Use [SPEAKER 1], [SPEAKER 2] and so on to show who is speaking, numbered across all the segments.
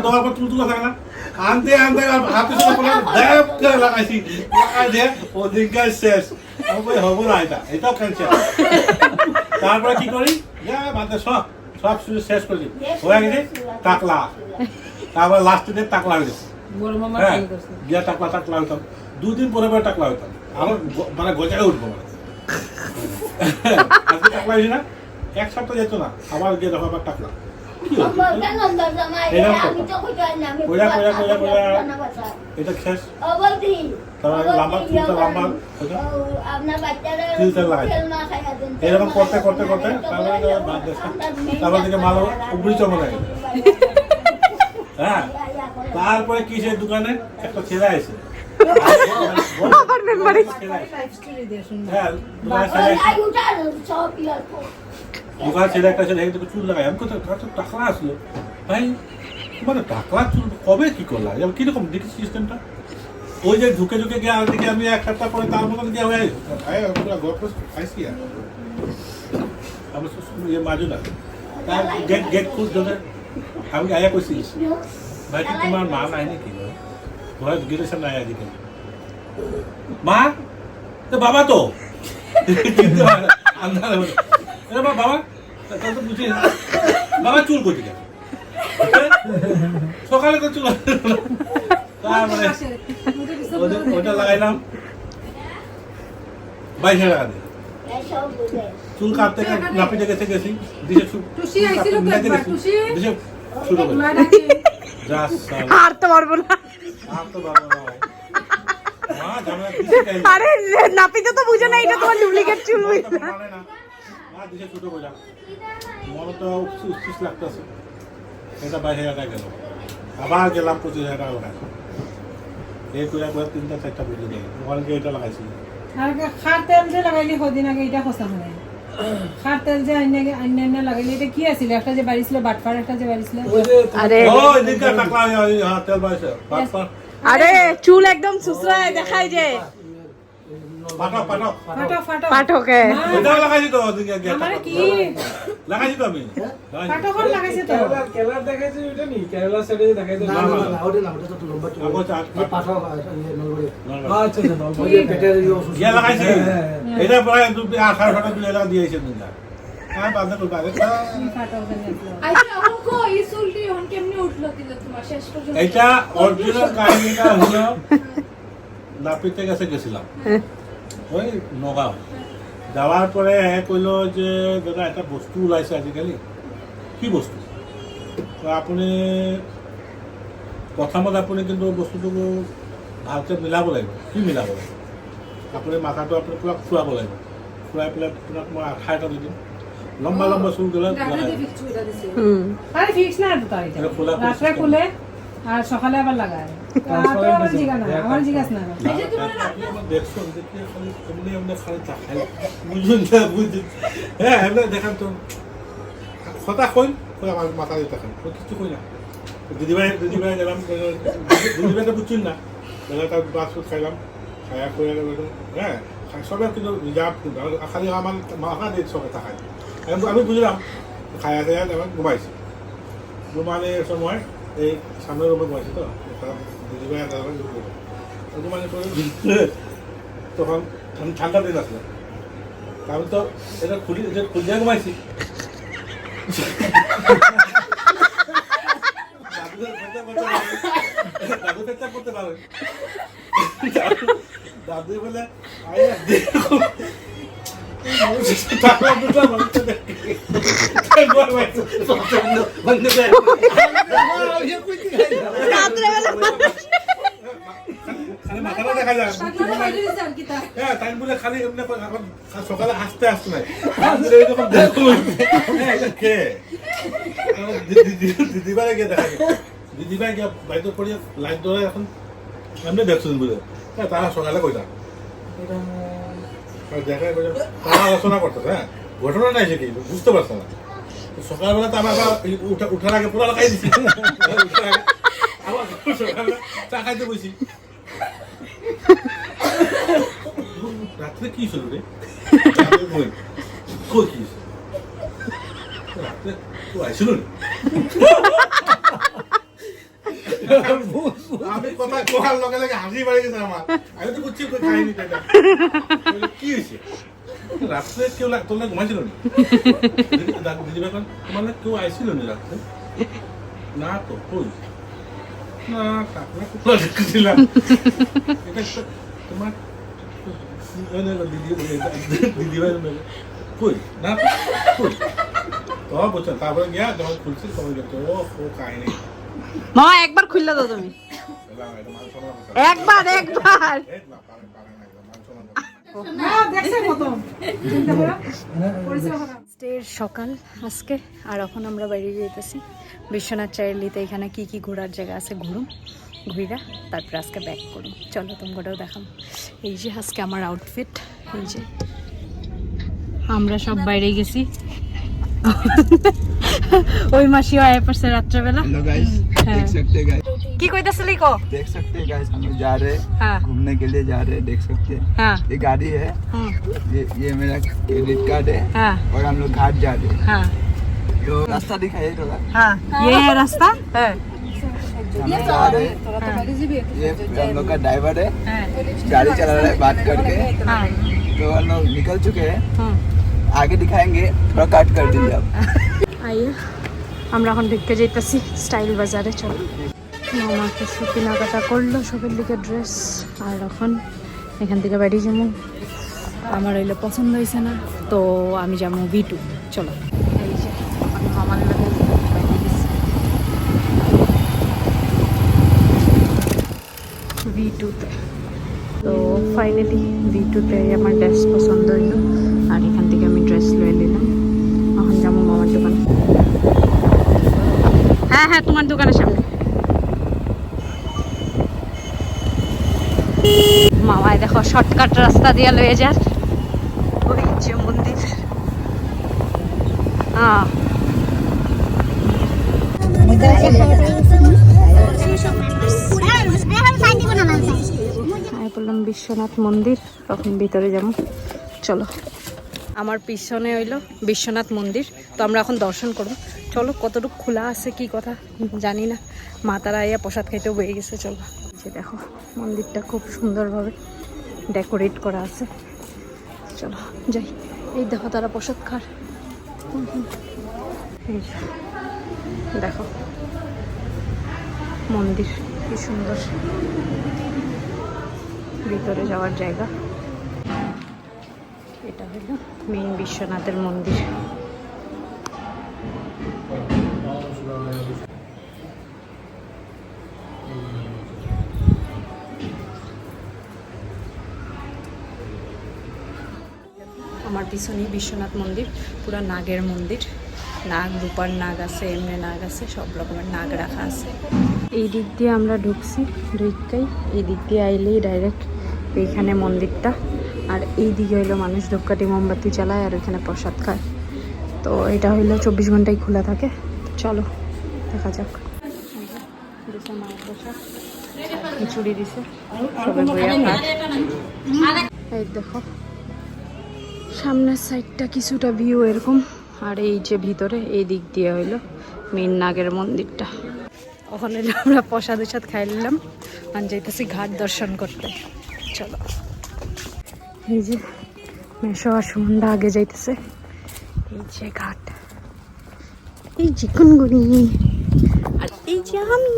[SPEAKER 1] তোমার পর তুলতুলা থাকে না আনতে আনতে হাতে সাথে পড়ে দেব করে লাগাইছি লাগাই দিয়ে ওদিনকার শেষ আমি হবো না এটাও ক্যান্সেল তারপরে কি করি বাদ সব সব শেষ করি হয়ে গেছে টাকলা তারপরে লাস্টে দিয়ে টাকলা হয়ে গেছে হ্যাঁ গিয়া টাকলা হইতাম 2 দিন পরে টাকলা হইতাম আমার মানে গজায় উঠবো মানে আজকে টাকলা হয়েছি না এক সপ্তাহ যেত না আবার গিয়ে দেখো আবার টাকলা এটা শেষ এরকম করতে করতে করতে তারপর দিকে মাল উপরি চমক লাগে হ্যাঁ তারপরে কিসের দোকানে একটা ছেলে আছে দোকান ছেলে একটা ছেলে চুল লাগাই আমি কোথাও টাকলা আসলো ভাই মানে টাকলা চুল কবে কি করলাম কিরকম দেখি সিস্টেমটা ওই যে ঢুকে ঢুকে গিয়ে দিকে আমি এক সপ্তাহ পরে তার মতন গিয়ে হয়ে গল্প খাইছি আমরা মাজু না তার গেট খুব ধরে আমি আয়া কইছি ভাই কি তোমার মা নাই নাকি ঘরে গেটের সামনে আয়া দিকে মা তো বাবা তো বাবা তো বুঝি বাবা চুল করছি সকালে তো চুল তারপরে ওটা লাগাইলাম 22,000 টাকা দিয়ে চুল কাটতে নাপিতে গেছে গেছি দিশে শুরু করে
[SPEAKER 2] আর তো পারবো না আরে নাপিতে তো বুঝে না এটা তোমার ডুপ্লিকেট চুল
[SPEAKER 1] ছোট বোঝা মনে তো 30 লাগতেছে এটা 22,000 টাকা গেল আবার গেলাম 25,000 টাকা লাগাইছি এই করে 3-4টা বুঝে দেয় ওখানে গিয়ে এটা লাগাইছি
[SPEAKER 3] খার তেল যে লাগাইলি কদিন আগে এটা খসা মানে খার তেল যে আইনে লাগাইলি এটা কি আছিল একটা যে বাড়িছিল বাটফার একটা যে বাড়িছিল
[SPEAKER 2] আরে
[SPEAKER 1] ওই দিনটা টাকলা তেল বাইছে বাটফার
[SPEAKER 2] আরে চুল একদম সুসরায় দেখায় যে পাঠকে
[SPEAKER 1] এটা লাগাইছি তো ওদিকে গিয়া
[SPEAKER 3] মানে কি
[SPEAKER 1] লাগাইছি তো আমি
[SPEAKER 3] পাঠকন লাগাইছে তো
[SPEAKER 4] কেলার দেখাইছে ওটা নি কেরালা সাইডে দেখাইছে
[SPEAKER 1] না
[SPEAKER 4] ওটা না ওটা তো লম্বা চুল
[SPEAKER 1] আগো চাট
[SPEAKER 4] পাঠক নলবড়ি
[SPEAKER 1] আচ্ছা
[SPEAKER 4] ওই পেটের
[SPEAKER 1] গিয়া লাগাইছি এটা প্রায় 18 টাকা 2,000 টাকা দিয়েছে দিনটা হ্যাঁ বাদ করে বাদ
[SPEAKER 5] আচ্ছা অঙ্ক এই চুলটি হন কেমনে উঠলো দিলে তোমার শেষ পর্যন্ত
[SPEAKER 1] এটা অরিজিনাল কাহিনীটা হলো নাপিতে কাছে গেছিলাম ওই নগাঁও যাওয়ার পরে কইল যে দাদা একটা বস্তু ওলাইছে আজিকালি কি বস্তু তো আপুনি প্ৰথমত আপুনি কিন্তু বস্তুটো ভালকৈ মিলাব লাগিব কি মিলাব লাগিব আপুনি মাথাটো আপুনি পুৰা ফুৰাব লাগিব ফুৰাই পেলাই আপোনাক মই আঠা এটা দি দিম লম্বা লম্বা চুল গ'লে
[SPEAKER 3] আরে ফিক্স না তো এটা রাত্রে খুলে আর সকালে আবার লাগায় তো আমার জিগা না আমার জিগাস না
[SPEAKER 1] দেখছো দেখি খালি এমনি এমনি খালি চাখাই বুঝুন না বুঝুন হ্যাঁ এমনি দেখান তো কথা কই আমার মাথা দিতে খান কিছু কই না দিদিভাই গেলাম দিদিভাই তো বুঝছেন না দাদা তার বাস খাইলাম খায়া করে হ্যাঁ সবাই কিন্তু রিজার্ভ কিন্তু খালি আমার মাথা দিয়ে সবাই থাকাই আমি বুঝলাম খায়া খায়া আমার ঘুমাইছি ঘুমানোর সময় এই সামনের রুমে ঘুমাইছি তো দিদিভাই ঘুমানি করে তখন ঠান্ডা দিন আসলো আমি তো এটা খুলিয়া ঘুমাইছি দাদু চেষ্টা করতে পারে দাদু বলে মাথাটা দেখা যায় হ্যাঁ তাই বলে খালি এমনি সকালে আসতে আসতে নাই এরকম খেয়ে দিদিভাই গিয়ে দেখা যায় দিদিভাই গিয়ে বাইরে পড়ে লাইট ধরে এখন এমনি দেখছেন বুঝে হ্যাঁ তারা সকালে কইতাম দেখা তারা আলোচনা করতেছে হ্যাঁ ঘটনা নাই সে কি বুঝতে পারছে না সকালবেলা তো আমার উঠার আগে পুরো লাগাই দিচ্ছি আবার সকালবেলা চা খাইতে বসি রাত্রে কি ছিল রে কই কি রাত্রে তো আইছিল আমি কথা কোয়ার লগে লগে হাসি বাড়ি গেছে আমার। আমি তো বুঝছি কাহিনীটা এটা। কি হয়েছে? রাত্রে কেউ তোর না ঘুমাইছিল না? দিদিভাই কোন তোমার না কেউ আইছিল না রাত্রে? না তো কই? না কাকড়া কুকড়া দেখেছিলাম। এটা তোমার দিদিভাই কই? না কই? তো বলছো তারপরে গিয়া যখন খুলছি তখন গেছে ও কাহিনী।
[SPEAKER 2] মামা একবার খুললে দাও তুমি, একবার একবার।
[SPEAKER 3] দেখছে মতো চিন্তা করো পরিচয় খারাপ
[SPEAKER 2] স্টের সকাল আজকে, আর এখন আমরা বাইরে যেতেছি বিশ্বনাথ চারিলিতে। এখানে কি কি ঘোরার জায়গা আছে ঘুরা, তারপর আজকে ব্যাক করুন। চলো তোমরাও দেখাম। এই যে আজকে আমার আউটফিট, এই যে আমরা সব বাইরে গেছি। ওই মাসিও আয় পড়ছে রাত্রেবেলা।
[SPEAKER 6] हेलो गाइस, देख सकते हैं गाइस,
[SPEAKER 2] কি কইতাছিলি কো?
[SPEAKER 6] देख सकते हैं गाइस, हम लोग जा रहे हैं
[SPEAKER 2] हाँ।
[SPEAKER 6] घूमने के लिए जा रहे हैं, देख सकते हैं।
[SPEAKER 2] हाँ
[SPEAKER 6] ये गाड़ी है,
[SPEAKER 2] हाँ
[SPEAKER 6] ये मेरा क्रेडिट कार्ड है
[SPEAKER 2] हाँ
[SPEAKER 6] और हम लोग घाट जा रहे हैं।
[SPEAKER 2] हाँ
[SPEAKER 6] तो रास्ता दिखाइए थोड़ा।
[SPEAKER 2] हाँ, ये है रास्ता है।
[SPEAKER 6] हम लोग जा रहे हैं, ये हम लोग का ड्राइवर है,
[SPEAKER 2] हाँ
[SPEAKER 6] गाड़ी चला रहा है बात करके।
[SPEAKER 2] हाँ
[SPEAKER 6] तो हम लोग निकल चुके हैं,
[SPEAKER 2] हाँ।
[SPEAKER 6] आगे दिखाएंगे, थोड़ा काट कर दीजिए आप।
[SPEAKER 2] আইয়ে আমরা এখন ঢুকে যাইতেছি স্টাইল বাজারে। চলো, মামা কিছু কেনাকাটা করলো সবের দিকে ড্রেস, আর এখন এখান থেকে বাড়ি যাবো। আমার হইলে পছন্দ হয়েছে না, তো আমি যাবো V2। চলো, এই যে এখন মামার লাগে V2তে। তো ফাইনালি V2তে আমার ড্রেস পছন্দ হইলো, আর এখান থেকে আমি ড্রেস লয়ে নিলাম। এখন যাবো মামার দোকানে। হ্যাঁ হ্যাঁ, তোমার দোকানের সামনে। মামায় দেখো শর্টকাট রাস্তা দিয়ে লয়ে যার ওই যে মন্দির। হ্যাঁ বললাম বিশ্বনাথ মন্দির, তখন ভিতরে যাবো। চলো, আমার পিছনে হইলো বিশ্বনাথ মন্দির, তো আমরা এখন দর্শন করবো। চলো, কতটুকু খোলা আছে কি কথা জানি না। মা তারা আইয়া প্রসাদ খাইতেও বয়ে গেছে। চলো, যে দেখো মন্দিরটা খুব সুন্দরভাবে ডেকোরেট করা আছে। চলো যাই। এই দেখো তারা প্রসাদ খার। এই যে দেখো মন্দির কি সুন্দর, ভিতরে যাওয়ার জায়গা। এটা হলো মেইন বিশ্বনাথের মন্দির। আমার পিছনেই বিশ্বনাথ মন্দির, পুরা নাগের মন্দির। নাগ, রূপার নাগ আছে, এমনি নাগ আছে, সব রকমের নাগ রাখা আছে। এই দিক দিয়ে আমরা ঢুকছি, ঢুকতেই এই দিক দিয়ে আইলেই ডাইরেক্ট এইখানে মন্দিরটা। আর এই দিকে হইলো মানুষ ধূপকাঠি মোমবাতি জ্বালায় আর ওইখানে প্রসাদ খায়। তো এটা হইলো 24 ঘন্টাই খোলা থাকে। চলো দেখা যাক। দিছে মায়ের প্রসাদ, খিচুড়ি দিছে, সবাই বইয়া খায়। এই দেখো সামনের সাইডটা কিছুটা ভিউ এরকম, আর এই যে ভিতরে এই দিক দিয়ে হইলো মেন নাগের মন্দিরটা। ওখানে আমরা প্রসাদ উসাদ খাই নিলাম, আর যাইতেছি ঘাট দর্শন করতে। চলো, এই যে মেশো আর সুমনদা আগে যাইতেছে। এই যে ঘাট, এই যে গুনগুনি, আর এই যে আমি।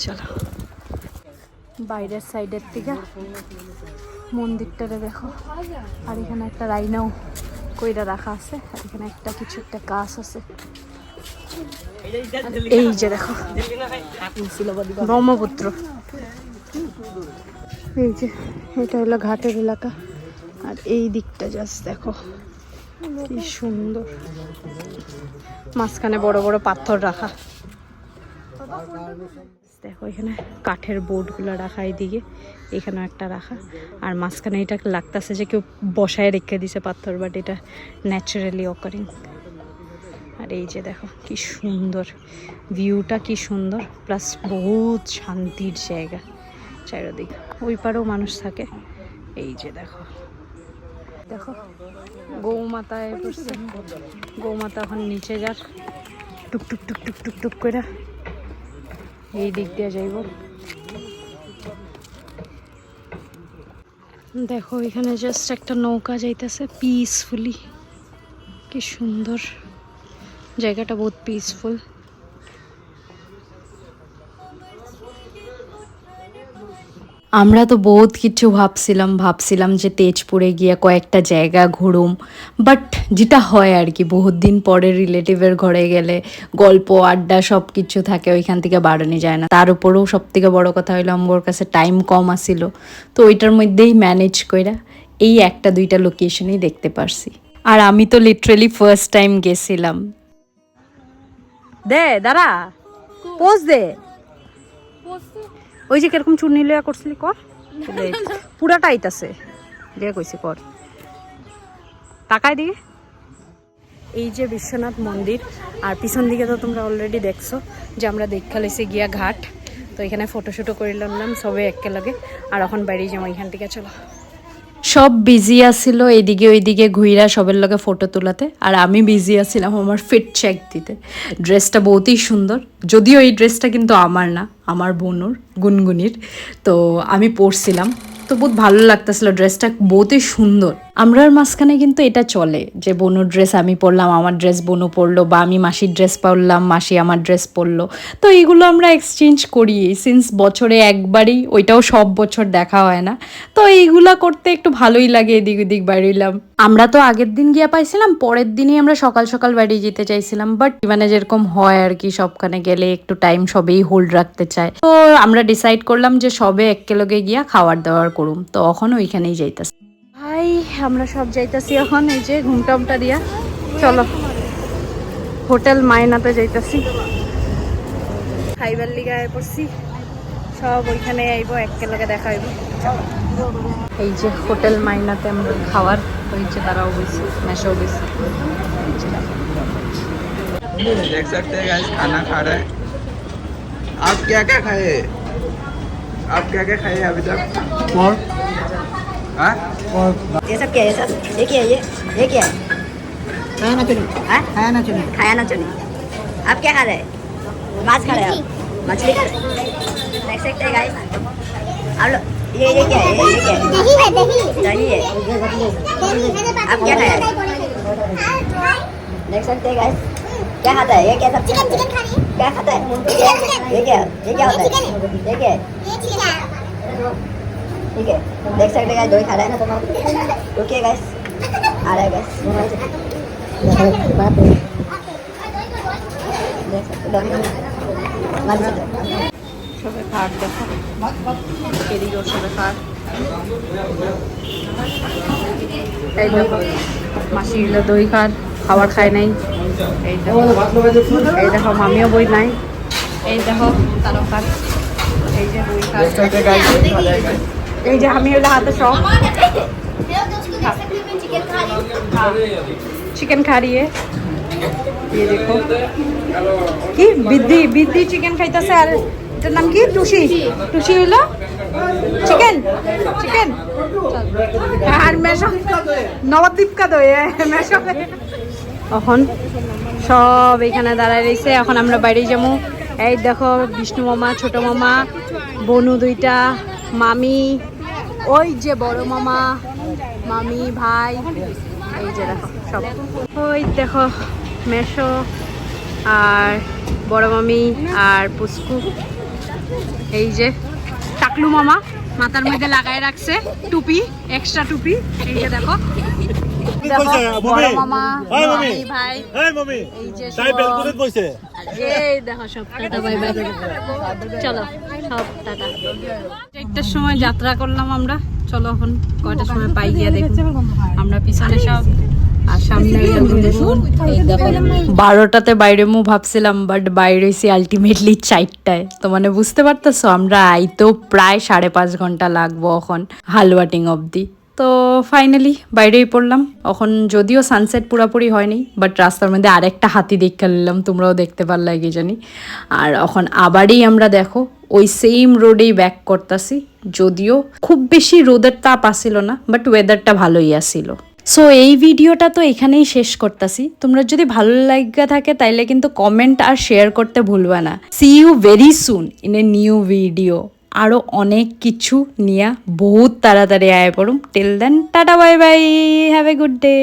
[SPEAKER 2] চলো, বাইরের সাইডের থেকে মন্দিরটারে দেখো, আর এখানে একটা রাইনাও কইরা রাখা আছে, আর এখানে একটা কিছু একটা গাছ আছে। এই যে দেখো ব্রহ্মপুত্র। এই যে এটা হলো ঘাটের এলাকা, আর এই দিকটা জাস্ট দেখো কি সুন্দর, মাঝখানে বড় বড় পাথর রাখা। দেখো এখানে কাঠের বোর্ডগুলো রাখা, এইদিকে এখানেও একটা রাখা, আর মাঝখানে এটা লাগতেছে যে কেউ বসায় রেখে দিছে পাথর, বাট এটা ন্যাচারালি অকারিং। আর এই যে দেখো কি সুন্দর ভিউটা, কি সুন্দর, প্লাস বহুত শান্তির জায়গা চারিদিক। ওই পারেও মানুষ থাকে। এই যে দেখো দেখো গৌমাতায় বসছে, গৌমাতা এখন নিচে যার টুক টুক টুক টুক টুক টুক করে। এই দিক দিয়ে যাইব। দেখো এখানে জাস্ট একটা নৌকা যাইতেছে পিসফুলি, কি সুন্দর জায়গাটা, বহুত পিসফুল। আমরা তো বহুত কিছু ভাবছিলাম যে তেজপুরে গিয়ে কয়েকটা জায়গা ঘুরুম, বাট যেটা হয় আর কি, বহুত দিন পরে রিলেটিভের ঘরে গেলে গল্প আড্ডা সব কিছু থাকে, ওইখান থেকে বাড়ানো যায় না। তার উপরেও সব থেকে বড় কথা হইলো আমার কাছে টাইম কম আসিল, তো ওইটার মধ্যেই ম্যানেজ কইরা এই একটা দুইটা লোকেশনেই দেখতে পারছি। আর আমি তো লিটারেলি ফার্স্ট টাইম গেছিলাম। দে দাঁড়া, পোজ দে, ওই যে কিরকম চুন্নি লয়া করছিলি কর, পুরাটা আইতাছে যে কইছি কর, তাকায় দিকে। এই যে বিশ্বনাথ মন্দির, আর পিছন দিকে তো তোমরা অলরেডি দেখছো যে আমরা দেখা লেছি গিয়া ঘাট। তো এখানে ফটোশুটও করে নিলাম সবে একেলগে, আর এখন বাইরে যাবো এখান থেকে। চলো, সব বিজি আসছিল এদিকে ওইদিকে ঘুইরা সবের লগে ফটো তোলাতে, আর আমি বিজি আছিলাম আমার ফিট চেক দিতে। ড্রেসটা বহুতই সুন্দর, যদিও এই ড্রেসটা কিন্তু আমার না, আমার বোনুর গুনগুনির। তো আমি পরছিলাম, তো বহুত ভালো লাগতেছিল, ড্রেসটা বহুতই সুন্দর। আমরার মাঝখানে কিন্তু এটা চলে যে বোনুর ড্রেস আমি পরলাম, আমার ড্রেস বোনু পরলো, বা আমি মাসির ড্রেস পরলাম, মাসি আমার ড্রেস পরলো। তো এইগুলো আমরা এক্সচেঞ্জ করি সিন্স বছরে একবারই, ওইটাও সব বছর দেখা হয় না। তো এইগুলা করতে একটু ভালোই লাগে, এদিক ওদিক বাইরেলাম। আমরা তো আগের দিন গিয়া পাইছিলাম, পরের দিনই আমরা সকাল সকাল বাড়ি যেতে চাইছিলাম, বাট মানে যেরকম হয় আর কি, সবখানে গেলে একটু টাইম সবেই হোল্ড রাখতে চায়। তো আমরা ডিসাইড করলাম যে সবে একেলগে গিয়া খাওয়ার দাওয়ার করুম, তো এখন ওইখানেই যাইতাছি। ভাই আমরা সব যাইতাছি এখন, এই যে ঘুমটামটা দিয়া। চলো হোটেল মায়নাতে যাইতাছি, খাইবার লিগা আয় পড়ছি, সব ওইখানে আইব, একেলগে দেখা হইব। এই যে হোটেল মাইনাতে আমরা খাওয়ার, ওই যে তারাও বসে, মেশাও বসে।
[SPEAKER 6] देख सकते हैं गाइस, खाना खा रहे हैं। आप क्या क्या खाए? आप क्या क्या खाए अभी तक? हाँ?
[SPEAKER 7] ये सब क्या है? सब ये क्या है? ये क्या है? खाया ना चुनी। खाया ना चुनी। आप क्या खा रहे हैं? माछ खा रहे हैं आप? मछली खा रहे हैं? देख सकते हैं गाइस, आप लोग ये क्या है? ये क्या है? दही है। आप क्या खाया? देख सकते हैं गाइस, क्या खाता है? ये क्या सब क्या खाता है? ये क्या होता है? ये क्या है? ठीक है, देख सकते हैं गाइस, दो ही खा रहा है ना। रुकिए गाइस, आ रहा है गाइस।
[SPEAKER 2] সবে খাট দেখো, এদিকেও সবে খাট। এই দেখো মাসি হলো দই খাট, খাবার খায় নাই। এই দেখো মামিও বই নাই। এই দেখো তারও খাট, এই যে দই খাট, এই যে আমি হলো হাতে সব चिकन खा रही है। ये देखो কি বিদ্দি বিদ্দি চিকেন খাইতেছে, আর এটার নাম কি? টুসি। টুসি হইলো চিকেন চিকেন। আর মেশো নবদ্বীপ কা দই মেশো। এখন সব এখানে দাঁড়ায় রয়েছে, এখন আমরা বাইরে যাবো। এই দেখো বিষ্ণু মামা, ছোট মামা, বনু দুইটা, মামি, ওই যে বড় মামা, মামি, ভাই, এই যে দেখো সব। ওই দেখো মেশো আর বড় মামি আর পুস্কু। এই যে টাকলু মামা মাথার মধ্যে লাগাই রাখছে টুপি, এক্সট্রা টুপি। এই যে দেখো বড় মামা, মামি, ভাই, এই যে এই দেখো সব। টাটা বাই বাই, চলো সব টাটা। একটার সময় যাত্রা করলাম আমরা, চলো এখন কয়টার সময় পাই গিয়া দেখো। আমরা পিছনে সব, আর সামনে 12টাতে বাইরে মু ভাবছিলাম, বাট বাইরে হয়েছি আলটিমেটলি 4টায়। তো মানে বুঝতে পারতেছো আমরা আইতেও প্রায় 5.5 ঘন্টা লাগবো এখন হালওয়াটিং অবধি। তো ফাইনালি বাইরেই পড়লাম। এখন যদিও সানসেট পুরোপুরি হয়নি, বাট রাস্তার মধ্যে আরেকটা হাতি দেখে নিলাম, তোমরাও দেখতে পারলে কি জানি। আর এখন আবারই আমরা দেখো ওই সেম রোডেই ব্যাক করতেছি, যদিও খুব বেশি রোদের তাপ আসিল না, বাট ওয়েদারটা ভালোই আসিল। সো এই ভিডিওটা তো এখানেই শেষ করতেছি। তোমরা যদি ভালো লাগা থাকে তাইলে কিন্তু কমেন্ট আর শেয়ার করতে ভুলবা না। See you very soon in a new video. আরও অনেক কিছু নিয়ে বহুত তাড়াতাড়ি আয় পড়ুম। Till then tata bye bye, have a good day.